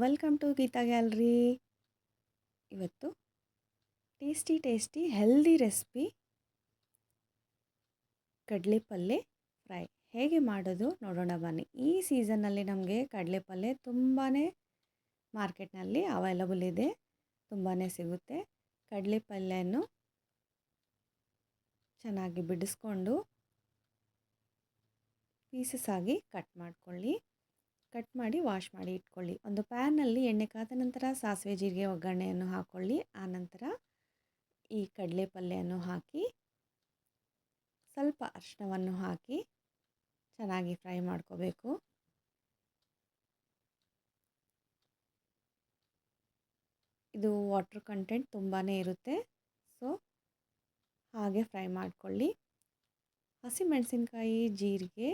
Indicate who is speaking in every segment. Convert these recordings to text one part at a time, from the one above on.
Speaker 1: Welcome to Geeta gallery. ಇವತ್ತು tasty healthy recipe ಕಡಲೆ ಪಲ್ಯ ಫ್ರೈ ಹೇಗೆ ಮಾಡೋದು ನೋಡೋಣ ಬನ್ನಿ. ಈ ಸೀಸನ್ನಲ್ಲಿ ನಮಗೆ ಕಡಲೆ ಪಲ್ಯ ತುಂಬಾ ಮಾರ್ಕೆಟ್ನಲ್ಲಿ ಅವೈಲಬಲ್ ಇದೆ, ತುಂಬಾ ಸಿಗುತ್ತೆ. ಕಡಲೆ ಪಲ್ಯವನ್ನು ಚೆನ್ನಾಗಿ ಬಿಡಿಸ್ಕೊಂಡು ಪೀಸಸ್ ಆಗಿ ಕಟ್ ಮಾಡ್ಕೊಳ್ಳಿ. ಕಟ್ ಮಾಡಿ ವಾಶ್ ಮಾಡಿ ಇಟ್ಕೊಳ್ಳಿ. ಒಂದು ಪ್ಯಾನಲ್ಲಿ ಎಣ್ಣೆ ಕಾದ ನಂತರ ಸಾಸಿವೆ ಜೀರಿಗೆ ಒಗ್ಗರಣೆಯನ್ನು ಹಾಕ್ಕೊಳ್ಳಿ. ಆನಂತರ ಈ ಕಡಲೆ ಪಲ್ಯವನ್ನು ಹಾಕಿ ಸ್ವಲ್ಪ ಅರಿಶಿಣವನ್ನು ಹಾಕಿ ಚೆನ್ನಾಗಿ ಫ್ರೈ ಮಾಡ್ಕೋಬೇಕು. ಇದು ವಾಟರ್ ಕಂಟೆಂಟ್ ತುಂಬಾ ಇರುತ್ತೆ, ಸೊ ಹಾಗೆ ಫ್ರೈ ಮಾಡ್ಕೊಳ್ಳಿ. ಹಸಿಮೆಣಸಿನ್ಕಾಯಿ, ಜೀರಿಗೆ,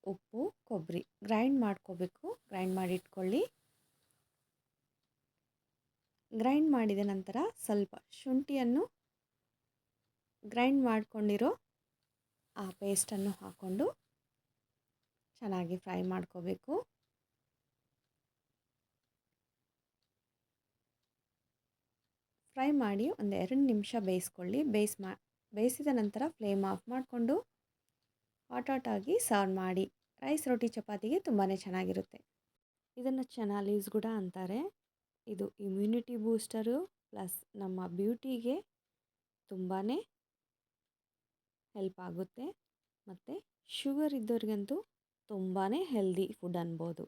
Speaker 1: ಉಪ್ಪು, ಕೊಬ್ಬರಿ ಗ್ರೈಂಡ್ ಮಾಡ್ಕೋಬೇಕು. ಗ್ರೈಂಡ್ ಮಾಡಿ ಇಟ್ಕೊಳ್ಳಿ. ಗ್ರೈಂಡ್ ಮಾಡಿದ ನಂತರ ಸ್ವಲ್ಪ ಶುಂಠಿಯನ್ನು ಗ್ರೈಂಡ್ ಮಾಡ್ಕೊಂಡಿರೋ ಆ ಪೇಸ್ಟನ್ನು ಹಾಕ್ಕೊಂಡು ಚೆನ್ನಾಗಿ ಫ್ರೈ ಮಾಡ್ಕೋಬೇಕು. ಫ್ರೈ ಮಾಡಿ ಒಂದು 2 ನಿಮಿಷ ಬೇಯಿಸ್ಕೊಳ್ಳಿ. ಬೇಯಿಸಿದ ನಂತರ ಫ್ಲೇಮ್ ಆಫ್ ಮಾಡಿಕೊಂಡು ಹಾಟ್ ಆಗಿ ಸರ್ವ್ ಮಾಡಿ. ರೈಸ್, ರೋಟಿ, ಚಪಾತಿಗೆ ತುಂಬಾ ಚೆನ್ನಾಗಿರುತ್ತೆ. ಇದನ್ನು ಚೆನ್ನ ಲೀವ್ಸ್ ಕೂಡ ಅಂತಾರೆ. ಇದು ಇಮ್ಯುನಿಟಿ ಬೂಸ್ಟರು ಪ್ಲಸ್ ನಮ್ಮ ಬ್ಯೂಟಿಗೆ ತುಂಬಾ ಹೆಲ್ಪ್ ಆಗುತ್ತೆ. ಮತ್ತು ಶುಗರ್ ಇದ್ದವ್ರಿಗಂತೂ ತುಂಬಾ ಹೆಲ್ದಿ ಫುಡ್ ಅನ್ಬೋದು.